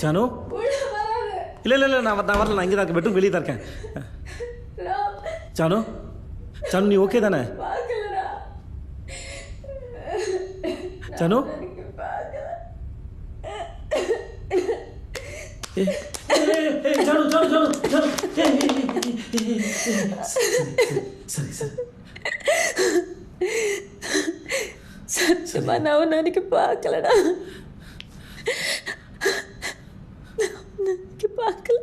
ஜானு இல்லை இல்லை இல்லை நான் வரல, நான் இங்கே தான் இருக்கேன், பெட்ரூம் வெளியே தான் இருக்கேன். ஜானு ஜானு நீ ஓகே தானே? ஜானு ஜானு ஜானு ஜானு ஜானு சரி சரி சத்தியமா நான் உன்னை அன்னைக்கு பார்க்கலடா. பார்க்கல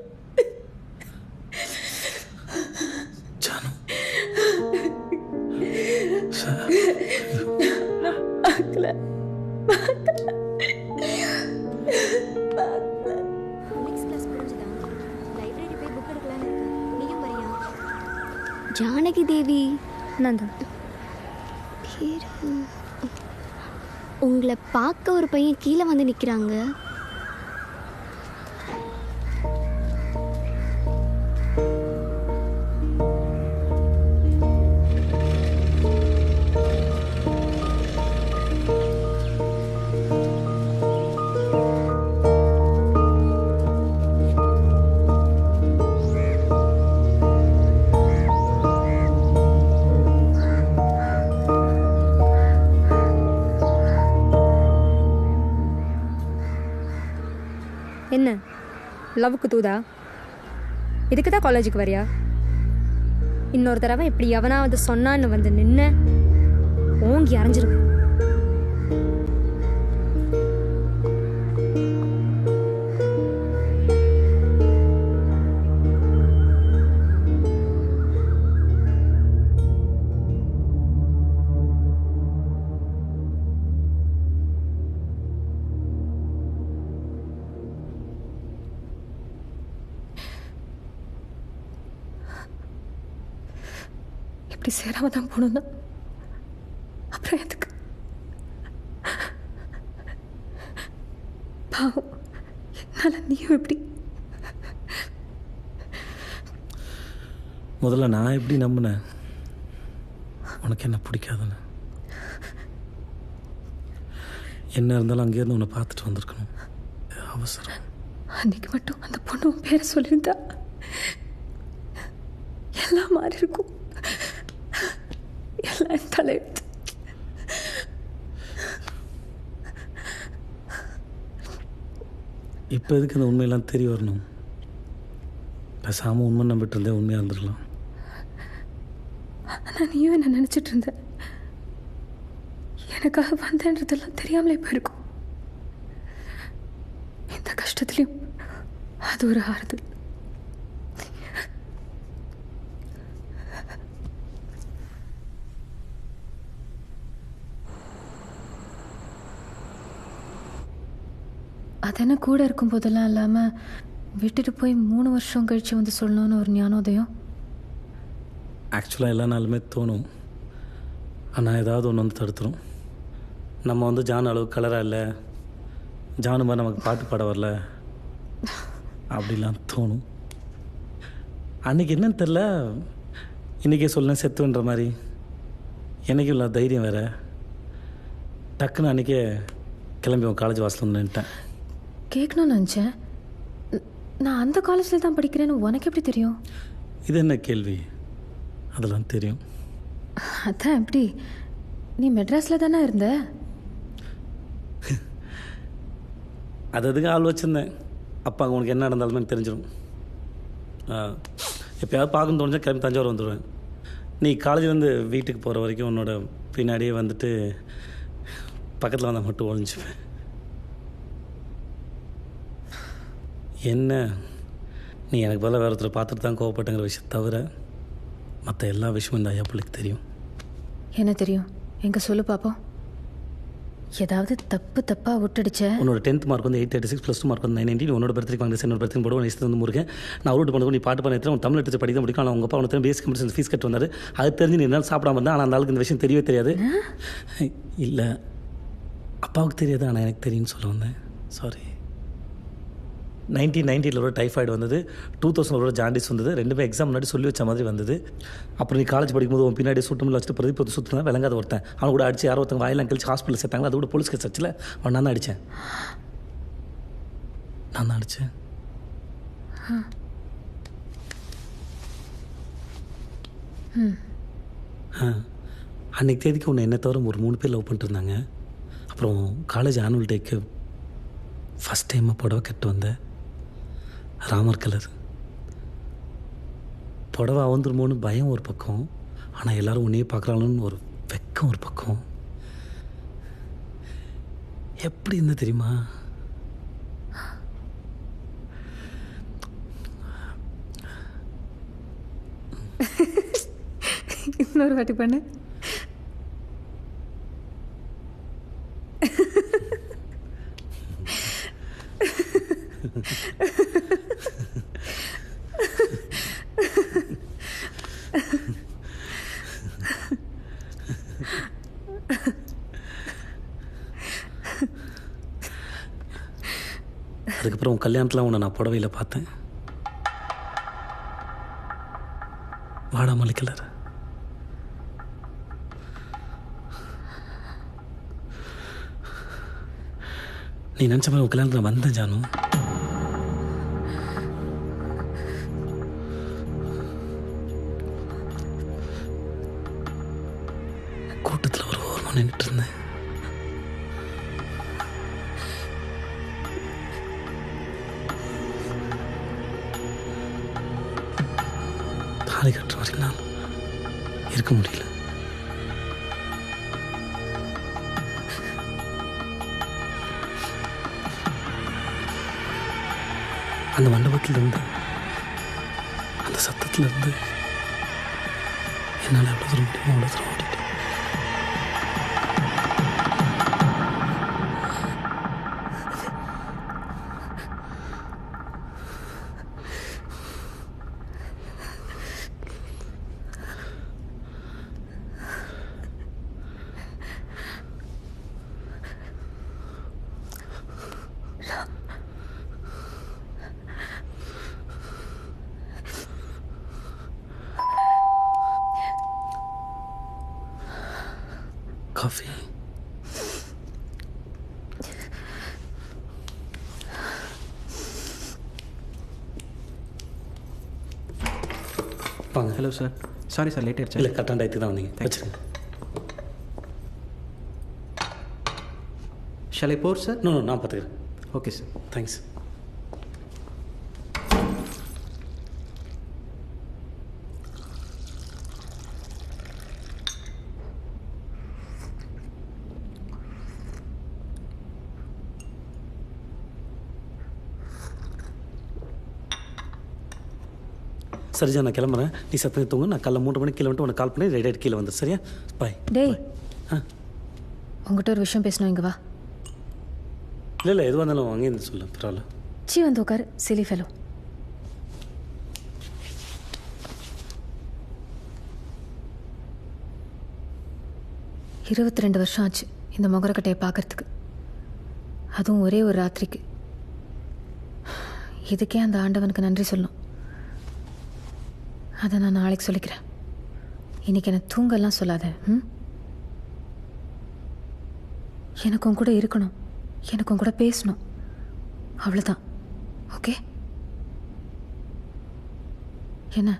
ஜானு பார்க்கல ஜானகி தேவி நான் தான். உங்களை பார்க்க ஒரு பையன் கீழே வந்து நிற்கிறாங்க. என்ன லவ்வுக்கு தூதா? இதுக்கு தான் காலேஜுக்கு வரியா? இன்னொரு தடவை இப்படி எவனாவது சொன்னான்னு வந்து நின்ன ஓங்கி அரைஞ்சிருவேன். இப்படி சேராம தான் போகணும்னா அப்புறம் எதுக்கு? பாவம், என்னால நீயும் எப்படி? முதல்ல நான் எப்படி நம்பினேன் உனக்கு என்ன பிடிக்காதுன்னு? என்ன இருந்தாலும் அங்கேருந்து உன்னை பார்த்துட்டு வந்திருக்கணும். அவசரம். அன்னைக்கு மட்டும் அந்த பொண்ணு உன் பேரை சொல்லியிருந்தா எல்லாம் மாறி இருக்கும். எல்லாம் தலையெழுத்து. இப்போ எதுக்கு அந்த உண்மையெல்லாம் தெரிய வரணும்? பேசாமல் உண்மை நம்பிட்டு இருந்தே உண்மையாக இருந்துருக்கலாம். ஆனால் நீயும் என்ன நினச்சிட்டு இருந்த. எனக்காக வந்தேன்றதெல்லாம் தெரியாமலே போயிருக்கும். இந்த கஷ்டத்துலையும் அது ஒரு ஆறுதல். அதென்ன கூட இருக்கும் போதெல்லாம் இல்லாமல் விட்டுட்டு போய் 3 வருஷம் கழித்து வந்து சொல்லணும்னு ஒரு ஞானோதயம். ஆக்சுவலாக எல்லா நாளுமே தோணும், ஆனால் ஏதாவது ஒன்று வந்து தடுத்துரும். நம்ம வந்து ஜான் அளவுக்கு கலராக இல்லை, ஜானு மாதிரி நமக்கு பாட்டு பாட வரல அப்படிலாம் தோணும். அன்றைக்கி என்னன்னு தெரில, இன்றைக்கே சொல்லேன் செத்துன்ற மாதிரி. என்றைக்கும் இல்லை தைரியம் வேறு. டக்குன்னு அன்றைக்கே கிளம்பி உன் காலேஜ் வாசல் வந்து நின்ட்டேன். கேட்கணும்னு நினச்சேன். நான் அந்த காலேஜில் தான் படிக்கிறேன்னு உனக்கு எப்படி தெரியும்? இது என்ன கேள்வி? அதெல்லாம் தெரியும். அதான் எப்படி? நீ மெட்ராஸில் தானே இருந்த? அது அதுக்கு ஆள் வச்சுருந்தேன். அப்போ அங்கே உனக்கு என்ன நடந்தாலுமே தெரிஞ்சிடும். எப்போயாவது பார்க்கணுன்னு தோணுச்சா கிளம்பி தஞ்சாவூர் வந்துடுவேன். நீ காலேஜ்லேருந்து வீட்டுக்கு போகிற வரைக்கும் உன்னோட பின்னாடியே வந்துட்டு பக்கத்தில் வந்தால் மட்டும் ஒழிஞ்சுப்பேன். என்ன நீ எனக்கு பதிலாக வேறு ஒருத்தரை பார்த்துட்டு தான் கோவப்பட்டங்கிற விஷயம் தவிர மற்ற எல்லா விஷயமும் இந்த ஐயா பிள்ளைக்கு தெரியும். என்ன தெரியும்? எங்கே சொல்லு பார்ப்போம். ஏதாவது தப்பாக விட்டுடுச்ச? உன்னோட 10th மார்க் வந்து 836 +2 மார்க் வந்து 990. உன்னோட பர்த்டேக்கு வாங்க, என்னோட பர்த்டேக்கு போடுவோம். இஷ்டம் வந்து முருகன். நான் அவுட் பண்ணது நீ பாட்டு பண்ண உன் தமிழ் எடுத்து படிக்க முடியும். ஆனால் உங்கள் அப்பா உனக்கு பேசிக் கம்பெனி ஃபீஸ் கட்டு வந்தார். அது தெரிஞ்சு நீ என்னால் சாப்பிடாம இருந்தால். ஆனால் அந்த ஆளுக்கு இந்த விஷயம் தெரியவே தெரியாது. இல்லை அப்பாவுக்கு தெரியாது, ஆனால் எனக்கு தெரியும்னு சொல்ல வந்தேன். சாரி. 1990 ஒரு டைஃபாய்டு வந்தது, 2000 ஒரு ஜாண்டிஸ் வந்தது. ரெண்டுமே எக்ஸாம் முன்னாடி சொல்லி வச்ச மாதிரி வந்தது. அப்புறம் நீ காலேஜ் படிக்கும்போது உன் பின்னாடி சுட்டுமில் வச்சுட்டு பிரதீப் சுற்றுனா விளங்காத ஒருத்தன் அவன் கூட அடிச்சு யாரோ ஒருத்தங்க வாயிலாம் கழிச்சு ஹாஸ்பிட்டல் சேர்த்தாங்க. அது கூட போலீஸ் கேஸ் வச்சுல அவன் நான் தான் அடித்தேன். நான் தான் அடித்தேன். அன்றைக்கி தேதிக்கு உன்னை என்ன தவிர ஒரு 3 பேர் லவ் பண்ணிட்டு இருந்தாங்க. அப்புறம் காலேஜ் ஆனுவல் டேக்கு ஃபஸ்ட் டைமாக புடவை கட்டு வந்தேன். ராமர் கலர் புடவை அவந்துருமோன்னு பயம் ஒரு பக்கம், ஆனால் எல்லோரும் உன்னையே பார்க்குறாங்கன்னு ஒரு வெக்கம் ஒரு பக்கம். எப்படி இருந்தா தெரியுமா? இன்னொரு வாட்டி பண்ணு. அதுக்கப்புறம் உன் கல்யாணத்தில் உன்னை நான் புடவையில் பார்த்தேன். வாடாமல்லி கலர். நீ நினச்ச மாதிரி உன் கல்யாணத்தில் வந்தேன் ஜானு. கூட்டத்தில் ஒரு ஓரமாக நின்றுட்டு இருந்தேன். தாலி கட்டுற வரைக்கும் நான் இருக்க முடியல. அந்த மண்டபத்திலிருந்து அந்த சத்தத்திலிருந்து என்னால் எவ்வளோ தூரம் முடியுமோ அவ்வளோ தூரம் ஓடிட்டேன். காஃபி. வாங்க. Hello sir, sorry sir late ஆயிடுச்சு. இல்லை கரெக்டான டயத்துக்கு தான் வந்தீங்க. வச்சுருங்க. Shall I pour sir? No நான் பார்த்துக்கிறேன். Okay sir. தேங்க்ஸ். சரிஜா, நான் கிளம்புறேன். நீ சத்தம் தூங்க. நான் காலைல 3 மணிக்கு கீழே வந்துட்டு உனக்கு கால் பண்ணி ரெடி ஆகிட்டு கீழே வந்துடு. சரியா? பாய். டேய், ஆ உங்ககிட்ட ஒரு விஷயம் பேசணும். இங்கே வா. இல்லை எதுவாக இருந்தாலும் அங்கே இருந்து சொல்லு, பரவாயில்ல. சீ, வந்து உட்காரு. Chile fellow. இருபத்தி 2 வருஷம் ஆச்சு இந்த முகரக்கட்டையை பார்க்கறதுக்கு, அதுவும் ஒரே ஒரு ராத்திரிக்கு. இதுக்கே அந்த ஆண்டவனுக்கு நன்றி சொல்லணும். அதை நான் நாளைக்கு சொல்லிக்கிறேன். இன்னைக்கு என்னை தூங்கலாம் சொல்லாத. எனக்கு உன் கூட இருக்கணும், எனக்கு உன் கூட பேசணும், அவ்வளோதான். ஓகே? என்ன?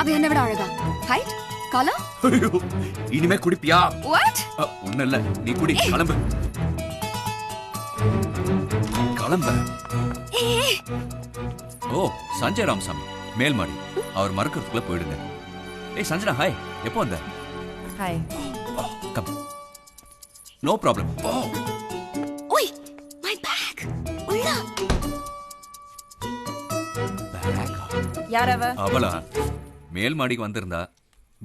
அவ என்ன விட அழகா? Height, colour. இனிமே குடிப்பியா? வாட்? ஒண்ணு இல்ல, நீ குடி. கிளம்பு கிளம்பு. ஓ, சஞ்சய் ராமசாமி மேல்மாடி. அவர் மறக்கிறதுக்குள்ள போயிடுங்க. ஏய் சஞ்சனா, ஹாய். எப்போ வந்த? ஹாய். கம். No problem. ஓய், மை பேக். உள்ள. யார் அவ? அவளா? மேல் மாடிக்கு வந்திருந்தா,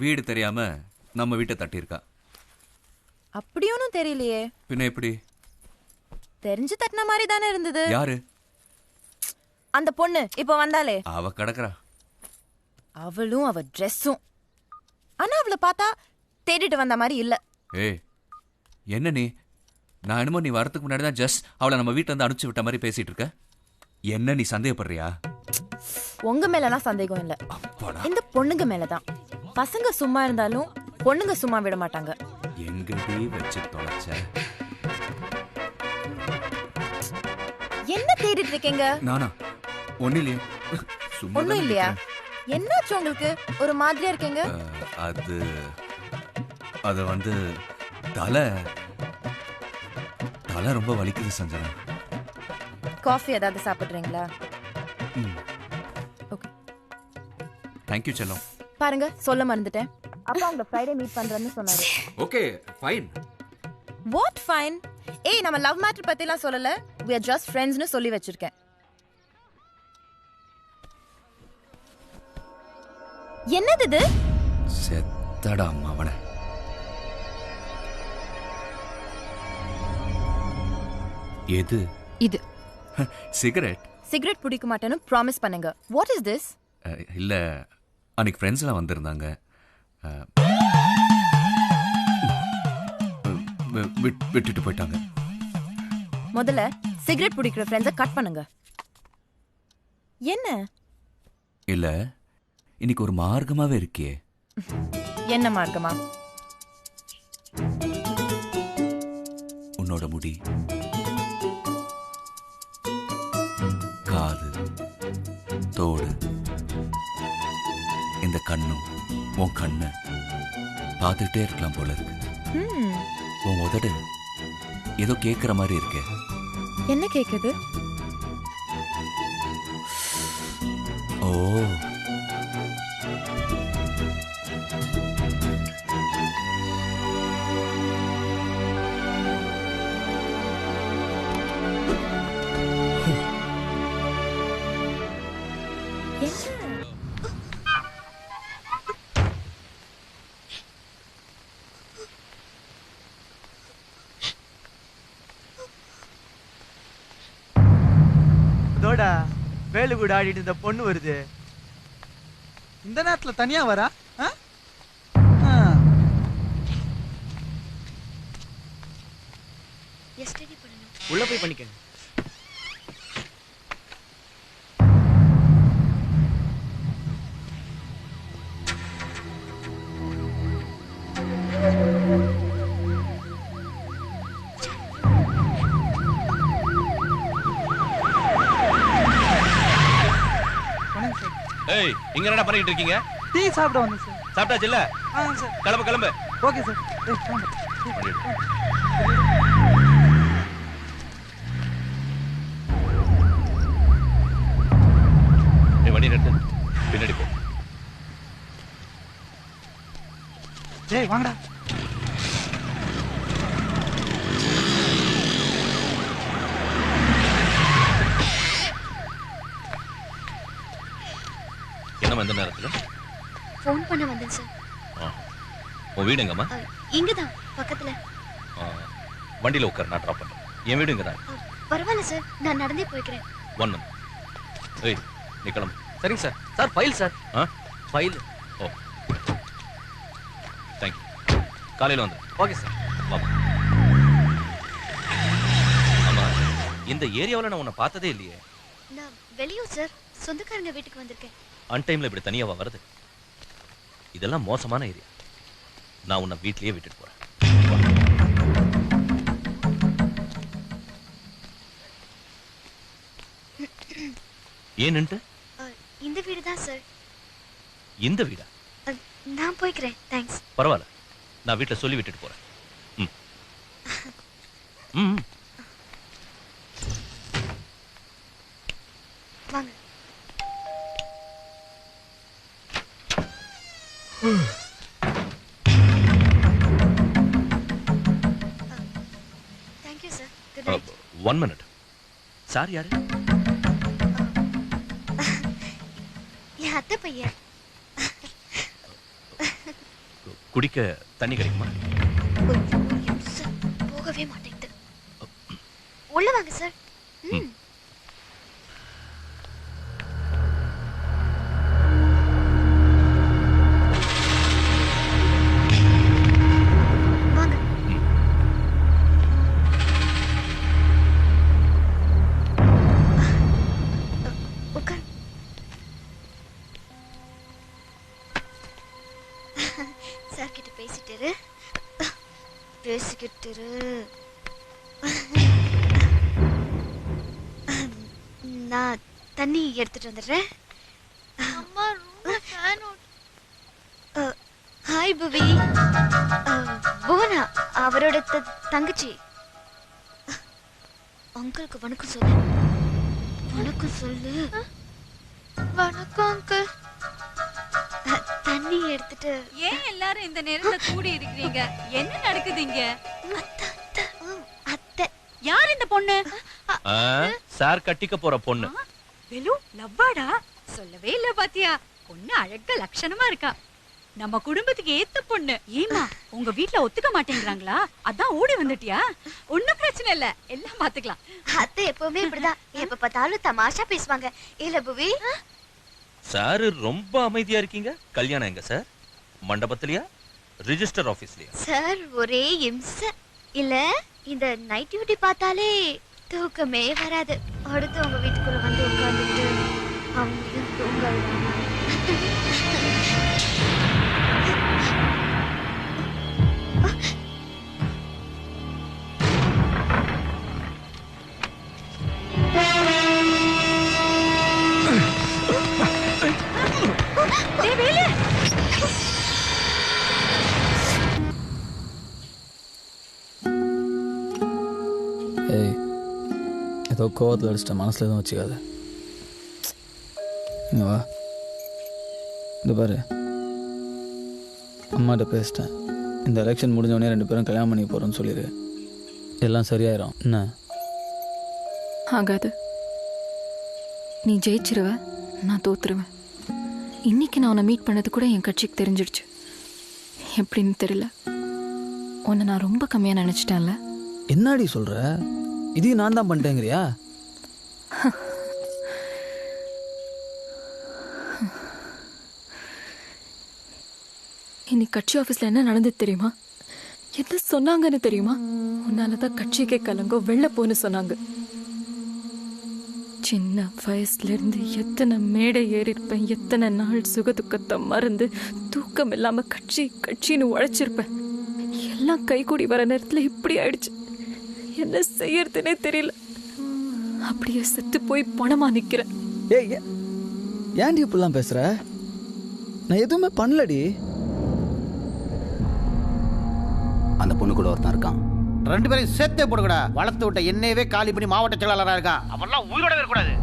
வீடு தெரியாம நம்ம வீட்டை தட்டியிருக்கா. அப்படி ஒன்றும் தெரியலையே. பின்ன எப்படி? தெரிஞ்சு தட்டின மாதிரி தானே இருந்தது. யாரு? அந்த பொண்ணு இப்ப வந்தாலே. அவ கிடக்குறா. அவளும் அவ ட்ரெஸ்ஸும். ஆனா அவளை பார்த்தா தேடிட்டு வந்த மாதிரி இல்ல. ஏய், என்ன நீ நான் என்னமோ நீ வரதுக்கு முன்னாடி தான் ஜஸ்ட் அவளை நம்ம வீட்டில் இருந்து அனுப்பிச்சு விட்ட மாதிரி பேசிட்டு இருக்க. என்ன நீ சந்தேகப்படுறியா? உங்க மேலலாம் சந்தேகம் இல்ல, இந்த பொண்ணுங்க மேலதான். பசங்க சும்மா இருந்தாலும் பொண்ணுங்க சும்மா விட மாட்டாங்க. எங்கடி வச்சு தொலைச்ச? என்ன தேடிட்டு இருக்கீங்க? நானா? ஒன்னும் இல்லையே. ஒண்ணும் இல்லையா? என்னாச்சு உங்களுக்கு? ஒரு மாதிரியா இருக்கீங்க. அது வந்து தலை ரொம்ப வலிக்குது சஞ்சனா. காஃபி ஏதாவது சாப்பிடுறீங்களா? ஓகே. தேங்க் யூ செல்லம். பாருங்க, சொல்ல மறந்துட்டேன். அப்பா உங்களை ஃப்ரைடே மீட் பண்றேன்னு சொன்னாரு. Okay, fine. What fine? ஏய், நம்ம லவ் மேட்டர் பத்திலாம் சொல்லல. we are just friendsனு சொல்லி வச்சிருக்கேன். என்னது இது? செத்தடா மவனே. எது இது? சிகரெட் பிடிக்க மாட்டேன்னு ப்ராமிஸ் பண்ணுங்க. What is this? இல்ல, அன்னைக்கு ஃப்ரெண்ட்ஸ் எல்லாம் வந்திருந்தாங்க. விட்டுட்டு போயிட்டாங்க. முதல்ல சிகரெட் பிடிக்கிற ஃப்ரெண்ட்ஸை கட் பண்ணுங்க. என்ன? இல்ல, இன்னைக்கு ஒரு மார்க்கமாவே இருக்கே. என்ன மார்க்கமா? உன்னோட முடி, காது, தோடு, இந்த கண்ணும் உன் கண்ணு பார்த்துட்டே இருக்கலாம் போல இருக்கு. உன் உதடு ஏதோ கேட்குற மாதிரி இருக்கு. என்ன கேக்குது? ஓ, அதோட வேலு கூட ஆடிட்டு இந்த பொண்ணு வருது. இந்த நேரத்துல தனியா வரா? உள்ள போய் பண்ணிக்க. ஏய், இங்க என்னடா பண்ணிட்டு இருக்கீங்க? டீ சாப்பிட வந்தேன் சார். சாப்பிட்டாச்சு இல்ல? சார். கிளம்பு. Okay sir. வண்டி நிறுத்து, பின்னாடி போ. டேய் வாங்கடா. என்னம்மா இந்த நேரத்துல? ஃபோன் பண்ண வந்தேன் சார். உன் வீடு எங்கம்மா? இங்கதான் பக்கத்துல. வண்டியில உட்கார், நான் டிராப் பண்றேன். என் வீடு இங்கதான். பரவாயில்ல சார், நான் நடந்தே போய்க்கிறேன். 1 minute. ஏய், நீ கிளம்பு. சரிங்க sir. Sir file sir. File. Oh, thank you. காலையில் வந்து. Okay sir. வாமா. ஆமா, இந்த ஏரியாவில் நான் உன்னை பார்த்ததே இல்லையே. நான் வெளியூர் சார், சொந்தக்காரங்க வீட்டுக்கு வந்திருக்கேன். அன்டைம்ல இப்படி தனியாவா வருது? இதெல்லாம் மோசமான ஏரியா. நான் உன்னை வீட்லயே விட்டுட்டு போறேன். ஏன்னுட்டு? இந்த வீடு தான் சார். இந்த வீடா? நான் போய்க்கிறேன், தேங்க்ஸ். பரவாயில்ல, நான் வீட்டில் சொல்லி விட்டுட்டு போறேன். வாங்க. Thank you sir. Good night. 1 minute. Sir யாரு? என் அத்தை பையன். குடிக்க தண்ணி கிடைக்குமா? போகவே மாட்டேங்குது. உள்ள வாங்க சார். வாங்க. என்கிட்ட இரு. நான் தண்ணி எடுத்துட்டு வந்துடுறேன். அம்மா ரூம்ல ஃபேன் ஹாய் புவி. புவனா அவரோட தங்கச்சி. அங்கிளுக்கு வணக்கம் சொல்லு. வணக்கம் சொல்லு. வணக்கம் அங்கிள். தண்ணி எடுத்துட்டு. ஏன் எல்லாரும் இந்த நேரத்துல கூடி இருக்கிறீங்க? என்ன நடக்குது இங்க? அத்தை. யார் இந்த பொண்ணு? சார் கட்டிக்க போற பொண்ணு. வெலு லவ்வாடா? சொல்லவே இல்ல பாத்தியா? பொண்ணு அழகா லட்சணமா இருக்கா. நம்ம குடும்பத்துக்கு ஏத்த பொண்ணு. ஏமா உங்க வீட்ல ஒத்துக்க மாட்டேங்கிறாங்களா? அதான் ஓடி வந்துட்டியா? ஒண்ணும் பிரச்சனை இல்ல, எல்லாம் பாத்துக்கலாம். அத்தை எப்பவுமே இப்படிதான், எப்ப பார்த்தாலும் தமாஷா பேசுவாங்க. இல்ல புவி? சார் ரொம்ப அமைதியா இருக்கீங்க. கல்யாணம் எங்க சார்? மண்டபத்திலயா, ரிஜிஸ்டர் ஆபீஸ்லயா? சார் ஒரே இம்ச. இல்ல இந்த நைட் டியூட்டி பார்த்தாலே தூக்கமே வராது. அடுத்து உங்க வீட்டுக்குள்ள வந்து உட்கார்ந்துட்டு அவங்களையும் தூங்க ஏய், ஏதோ கோவத்தில் அடிச்சிட்ட, மனசில் எதுவும் வச்சுக்காத. இங்கே வா. இந்த பாரு, அம்மாட்ட பேசிட்டேன். இந்த எலெக்ஷன் முடிஞ்சவொடனே 2 பேரும் கல்யாணம் பண்ணி போகிறோன்னு சொல்லிடு. எல்லாம் சரியாயிரும். என்ன ஆகாது. நீ ஜெயிச்சிருவ, நான் தோத்துருவேன். இன்னைக்கு நான் உன்னை மீட் பண்ணது கூட என் கட்சிக்கு தெரிஞ்சிடுச்சு. எப்படின்னு தெரியல, உன்னை நான் ரொம்ப கம்மியாக நினச்சிட்டேன்ல. என்னடி சொல்கிற? இதையும் நான் தான் பண்ணிட்டேங்கிறியா? இன்னைக்கு கட்சி ஆஃபீஸில் என்ன நடந்தது தெரியுமா? என்ன சொன்னாங்கன்னு தெரியுமா? உன்னால தான் கட்சிக்கே கலங்கோ வெளில போன்னு சொன்னாங்க. சின்ன வயசுலேருந்து எத்தனை மேடை ஏறியிருப்பேன், எத்தனை நாள் சுகதுக்கத்தை மறந்து தூக்கம் இல்லாமல் கட்சின்னு உழைச்சிருப்பேன். எல்லாம் கைகூடி வர நேரத்தில் இப்படி ஆயிடுச்சு. என்ன செய்யறதுனே தெரியல. அப்படியே செத்து போய் பணமா நிற்கிறேன். ஏய், ஏன்டி இப்படிலாம் பேசுகிற? நான் எதுவுமே பண்ணலடி. அந்த பொண்ணு கூட ஒருத்தன் இருக்கான். 2 பேரையும் சேர்த்தே போடுங்கடா. வளர்த்து விட்ட என்னையவே காலி பண்ணி மாவட்ட செயலாளராக இருக்கான். அவெல்லாம் உயிரோடவே இருக்கக்கூடாது.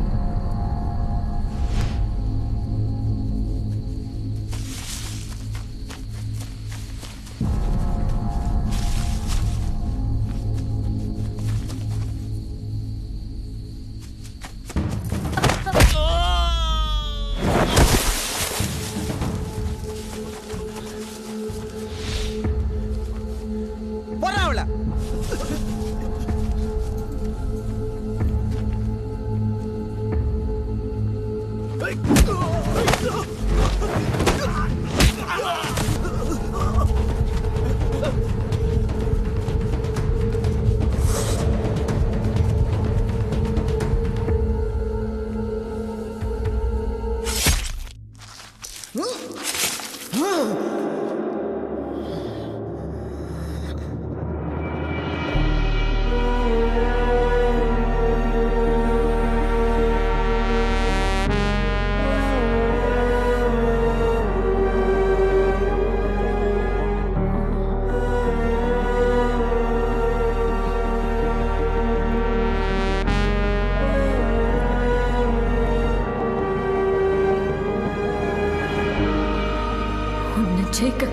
ஜெயிக்க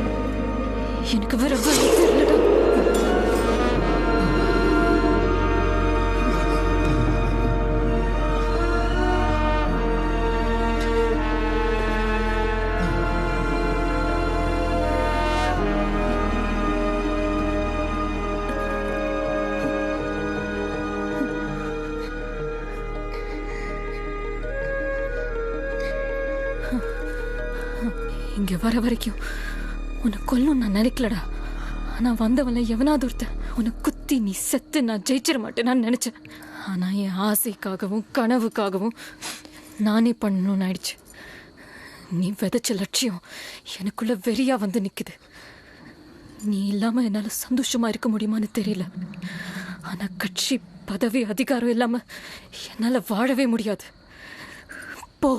எனக்கு வேற வழி தெரியலடா. இங்க வர வரைக்கும் உன்னை கொல்லும் நான் நினைக்கலடா. ஆனா வந்தவள எவனாவது ஒருத்தன் உன்னை குத்தி நீ செத்து நான் ஜெயிச்சிட மாட்டேன் நான் நினைச்சேன். ஆனா என் ஆசைக்காகவும் கனவுக்காகவும் நானே பண்ணணும்னு ஆயிடுச்சு. நீ விதைச்ச லட்சியம் எனக்குள்ள வெறியா வந்து நிக்குது. நீ இல்லாம என்னால சந்தோஷமா இருக்க முடியுமான்னு தெரியல. ஆனா கட்சி பதவி அதிகாரம் இல்லாம என்னால வாழவே முடியாது. போ,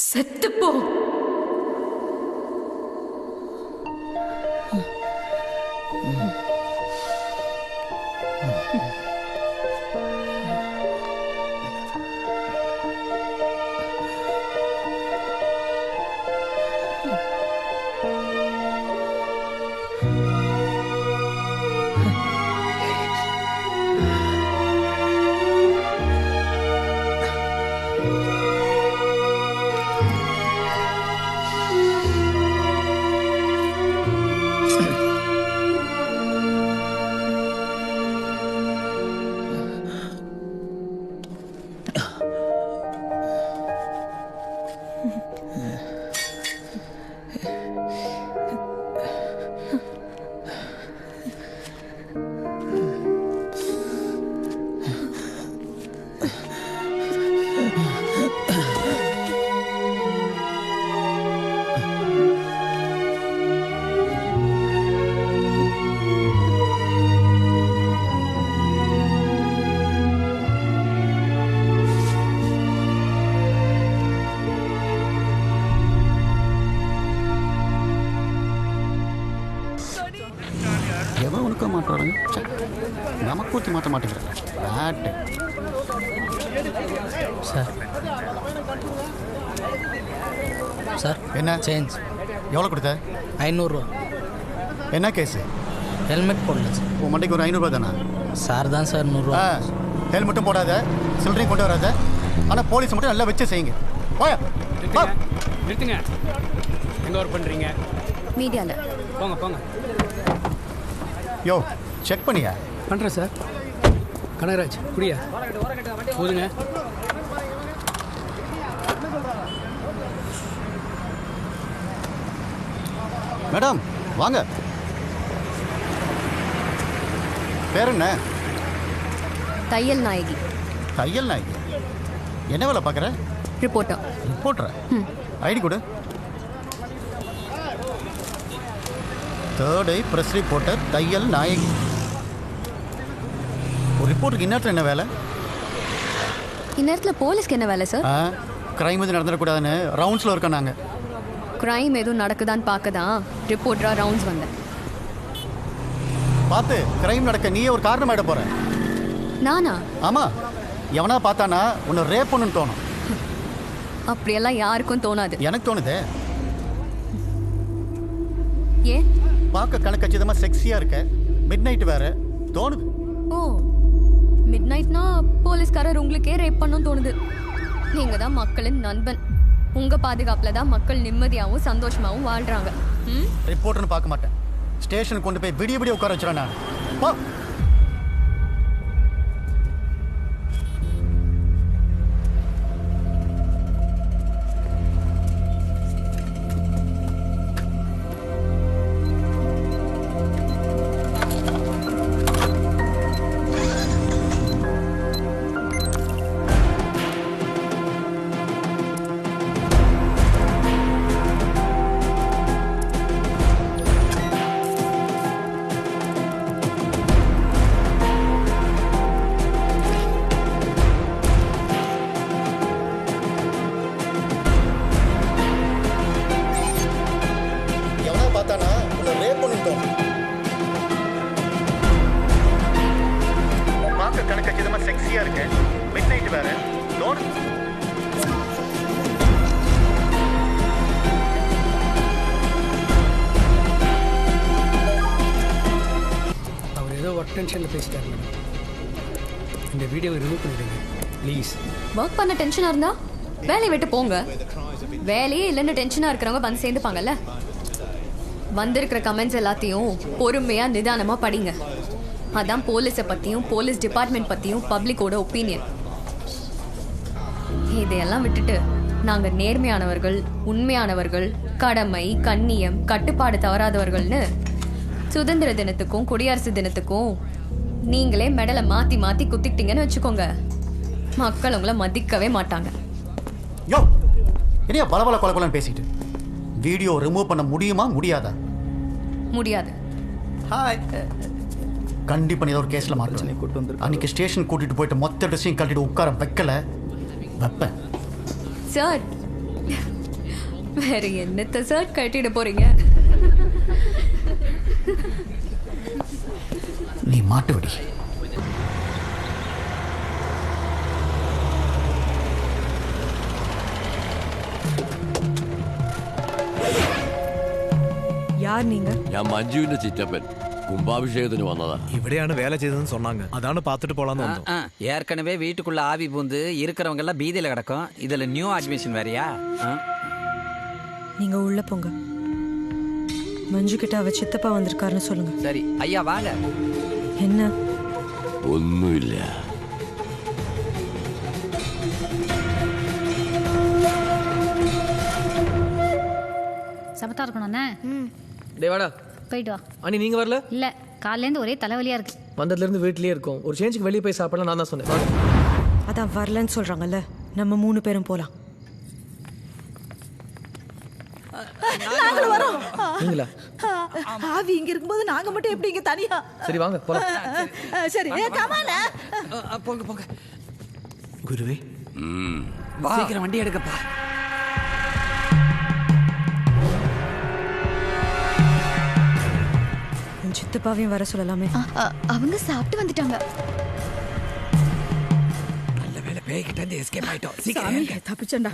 செத்து போ. எவன் உனக்க மாட்டாருங்க நமக்கு ஊற்றி மாற்ற மாட்டேங்கிறாங்க. சார் சார் என்ன சேஞ்ச் எவ்வளோ கொடுத்த? 500 என்ன கேஸு? ஹெல்மெட் போடல சார். உன் மண்டைக்கு ஒரு 500 தானே? சார் தான் சார் 100. ஹெல்மெட்டும் போடாத, சில்லறையும் கொண்டு வராத. ஆனால் போலீஸ் மட்டும் நல்லா வச்சு செய்யுங்க. போயா நிறுத்துங்க. எங்கே ஒர்க் பண்ணுறீங்க? மீடியாவில். போங்க போங்க. யோ செக் பண்ணியா? பண்ணுறேன் சார். கனகராஜ் குடியா போதுங்க. மேடம் வாங்க. பேர் என்ன? தையல் நாயகி. தையல் நாயகி என்ன வேலை பார்க்குற? ரிப்போர்ட்டர். ரிப்போர்ட்டரா? ஐடி கொடு. 3rd ஐ ப்ரெஸ் ரிப்போர்ட்டர் தையல் நாயகி. ஒரு ரிப்போர்ட்டருக்கு இந்நேரத்தில் என்ன வேலை? இந்நேரத்தில் போலீஸ்க்கு என்ன வேலை சார்? க்ரைம் எதுவும் நடந்துடக்கூடாதுன்னு ரவுண்ட்ஸில் இருக்கோம் நாங்கள். க்ரைம் எதுவும் நடக்குதான்னு பார்க்க தான் ரிப்போர்ட்டராக ரவுண்ட்ஸ் வந்தேன். பார்த்து க்ரைம் நடக்க நீயே ஒரு காரணமாயிட போகிற. நானா? ஆமாம். எவனா பார்த்தானா உன்னை ரேப் பண்ணுன்னு தோணும். அப்படியெல்லாம் யாருக்கும் தோணாது. எனக்கு தோணுதே. ஏன்? பார்க்க கணக்கச்சிதமாக செக்ஸியாக இருக்க. மிட் நைட் வேற தோணுது. ஓ, மிட் நைட்னா போலீஸ்காரர் உங்களுக்கே ரேப் பண்ணணும் தோணுது. நீங்கள் தான் மக்களின் நண்பன். உங்கள் பாதுகாப்பில் தான் மக்கள் நிம்மதியாகவும் சந்தோஷமாகவும் வாழ்கிறாங்க. ரிப்போர்ட்னு பார்க்க மாட்டேன். ஸ்டேஷனுக்கு கொண்டு போய் விடிய விடிய உட்கார வச்சுறேன் நான். போ. டென்ஷனில் பேசிட்டாரு மேடம். இந்த வீடியோவை ரிமூவ் பண்ணிடுங்க ப்ளீஸ். ஒர்க் பண்ண டென்ஷனாக இருந்தா வேலையை விட்டு போங்க. வேலையே இல்லைன்னு டென்ஷனாக இருக்கிறவங்க வந்து சேர்ந்துப்பாங்கல்ல. வந்திருக்கிற கமெண்ட்ஸ் எல்லாத்தையும் பொறுமையாக நிதானமாக படிங்க. அதான் போலீஸை பற்றியும் போலீஸ் டிபார்ட்மெண்ட் பற்றியும் பப்ளிக்கோட ஒப்பீனியன். இதையெல்லாம் விட்டுட்டு நாங்கள் நேர்மையானவர்கள், உண்மையானவர்கள், கடமை, கண்ணியம், கட்டுப்பாடு தவறாதவர்கள்னு சுதந்திர தினத்துக்கும் குடியரசு தினத்துக்கும் நீங்களே மெடலை மாற்றி மாற்றி குத்திக்கிட்டீங்கன்னு வச்சுக்கோங்க, மக்கள் உங்களை மதிக்கவே மாட்டாங்க. யோ என்னையா பலபல கொலை கொலைன்னு பேசிட்டு வீடியோ ரிமூவ் பண்ண முடியுமா முடியாதா? முடியாது. ஹாய். கண்டிப்பா நீ ஒரு கேஸ்ல மாட்டேன். அன்னைக்கு ஸ்டேஷன் கூட்டிட்டு போயிட்டு மொத்த ட்ரெஸ்ஸையும் கட்டிட்டு உட்கார வைக்கல வைப்பேன். சார் வேற என்னத்த சார் கட்டிட போறீங்க? நீ மாட்டு விடி. யார் நீங்க? ഞാൻ മഞ്ജുവിന്റെ ചിറ്റപ്പൻ കുംഭാഭിഷേകത്തിന് വന്നതാ. ഇവിടെയാണ് വേല ചെയ്തതെന്ന് சொன்னாங்க. அதான பார்த்துட்டு போலாம்னு வந்தோம். ஏற்கனவே வீட்டுக்குள்ள ஆவி பூந்து இருக்கிறவங்க எல்லாம் பீதியில கிடக்கும். இதுல நியூ அட்மிஷன் வேறயா? நீங்க உள்ள போங்க. மஞ்சு கிட்ட அவ சித்தப்பா வந்திருக்காருன்னு சொல்லுங்க. சரி ஐயா வாங்க. என்ன? ഒന്നുമില്ല. சமத்தா இருக்கணும்ண்ணே. டேய் வாடா. போயிட்டு வா. அண்ணி நீங்க வரல? இல்ல காலையில இருந்து ஒரே தலைவலியா இருக்கு. வந்ததுல இருந்து வீட்லயே இருக்கோம். ஒரு சேஞ்சுக்கு வெளியே போய் சாப்பிடலாம் நான் தான் சொன்னேன். அதான் வரலன்னு சொல்றாங்கல்ல, நம்ம 3 பேரும் போலாம். நாங்களும் வரோம். நீங்களா? ஆவி இங்க இருக்கும்போது நாங்க மட்டும் எப்படி இங்க தனியா? சரி வாங்க போலாம். சரி கமால. போங்க போங்க. குருவே சீக்கிரம் வண்டி எடுக்கப்பா. சித்தப்பாவையும் வர சொல்லலாமே. அவங்க சாப்பிட்டு வந்துட்டாங்க. நல்ல வேளை பேய்கிட்ட இருந்து எஸ்கேப் ஆயிட்டோம். சாமி தப்பிச்சேன்டா.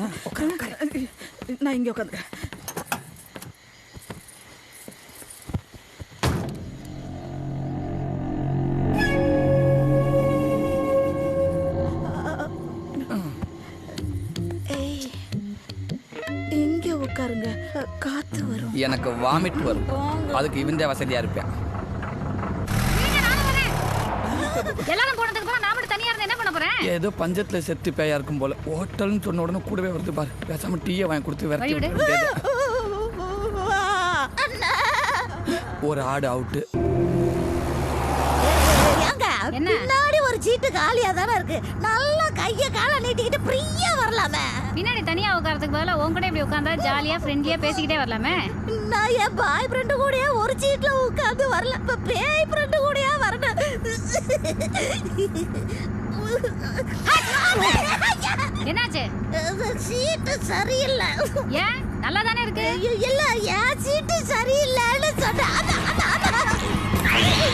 நான் இங்க உட்காந்து. இங்க உட்காருங்க, காத்து வரும். எனக்கு வாமிட் வரும். அதுக்கு இவந்தே வசதியா இருப்பேன். எல்லாரும் போனதுக்கு அப்புறம் நான் மட்டும் தனியா இருந்து என்ன பண்ண போறேன்? ஏதோ பஞ்சத்துல செத்து பேயா இருக்கும் போல. ஹோட்டல்னு சொன்ன உடனே கூடவே வருது பாரு. பேசாம டீயை வாங்கி கொடுத்து விரட்டி விட்டு ஒரு ஆடு அவுட்டு. பின்னாடி ஒரு சீட்டு காலியா தானே இருக்கு. நல்லா கைய கால நீட்டிக்கிட்டு ஃப்ரீயா வரலாமே. பின்னாடி தனியா உட்காரதுக்கு பதிலா உன் கூட இப்படி உட்கார்ந்தா ஜாலியா ஃப்ரெண்ட்லியா பேசிக்கிட்டே வரலாமே. நான் என் பாய் ஃப்ரெண்டு கூடயே ஒரு சீட்ல உட்கார்ந்து வரல. இப்ப பேய் ஃப்ரெண்டு கூடயே வரணும். என்னாச்சு? சீட்டு சரியில்லை. ஏன்? நல்லா தானே இருக்கு. இல்ல என் சீட்டு சரியில்லைன்னு சொன்னேன்.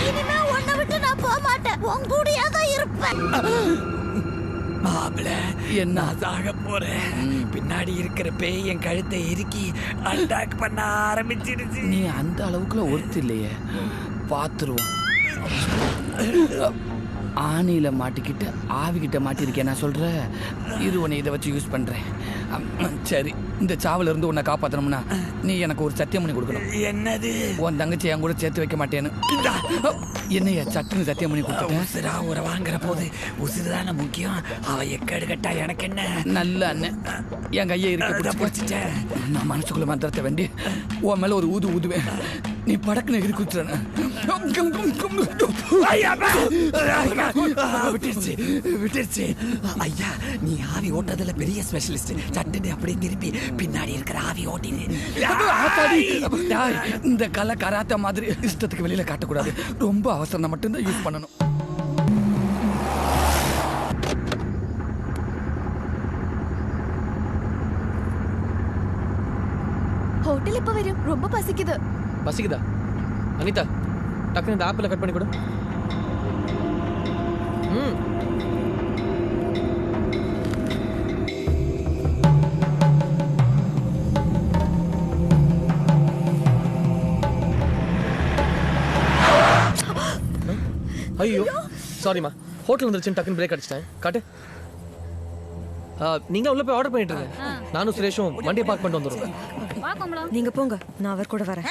இனிமே உன்னை விட்டு நான் போக மாட்டேன். உன் கூடயே தான் இருப்பேன். மாப்பிள என்ன ஆக போறேன். பின்னாடி இருக்கிற பேய் என் கழுத்தை இறுக்கி அட்டாக் பண்ண ஆரம்பிச்சிடுச்சு. நீ அந்த அளவுக்குள்ள ஒருத்து இல்லையே. பாத்துருவோம். ஆணியில மாட்டிக்கிட்டு ஆவிக்கிட்ட மாட்டிருக்கேன் நான் சொல்ற. இது உன்னை இதை வச்சு யூஸ் பண்றேன். சரி இந்த சாவுல இருந்து உன்னை காப்பாத்தணும்னா நீ எனக்கு ஒரு சத்தியம் பண்ணி கொடுக்கணும். என்னது? உன் தங்கச்சி என் கூட சேர்த்து வைக்க மாட்டேன்னு. என்னைய சட்டுன்னு சத்தியம் பண்ணி கொடுத்துட்டேன். உசுரா உரை வாங்குற போது உசுறுதான முக்கியம். அவ எக்கடு கட்டா எனக்கு என்ன. நல்ல அண்ணன் என் கையை இருக்க பிடிச்சிட்டேன். நான் மனசுக்குள்ள மந்திரத்தை வேண்டி உன் மேல ஒரு ஊது ஊதுவேன். நீ படக்குன்னு எகிரி குத்துறன. விட்டுருச்சு விட்டுருச்சு. ஐயா நீ ஆவி ஓட்டுறதுல பெரிய ஸ்பெஷலிஸ்ட். சட்டுன்னு அப்படியே திருப்பி பின்னாடி இருக்கிற ஆவி ஓட்டிடு. இந்த கலை கராத்த மாதிரி இஷ்டத்துக்கு வெளியில காட்டக்கூடாது. ரொம்ப அவசரம் மட்டும்தான் யூஸ் பண்ணணும். ஹோட்டல் எப்ப வரும்? ரொம்ப பசிக்குது. பசிக்குதா? அனிதா டக்குனு இந்த ஆப்பிள கட் பண்ணி கொடு. ஐயோ சாரிம்மா. ஹோட்டல் வந்துருச்சுன்னு டக்குன்னு பிரேக் அடிச்சிட்டேன். காட்டு. நீங்க உள்ள போய் ஆர்டர் பண்ணிட்டு இருங்க. நானும் சுரேஷும் வண்டியை பார்க் பண்ணிட்டு வந்துடுறோம். நீங்க போங்க, நான் அவர் கூட வரேன்.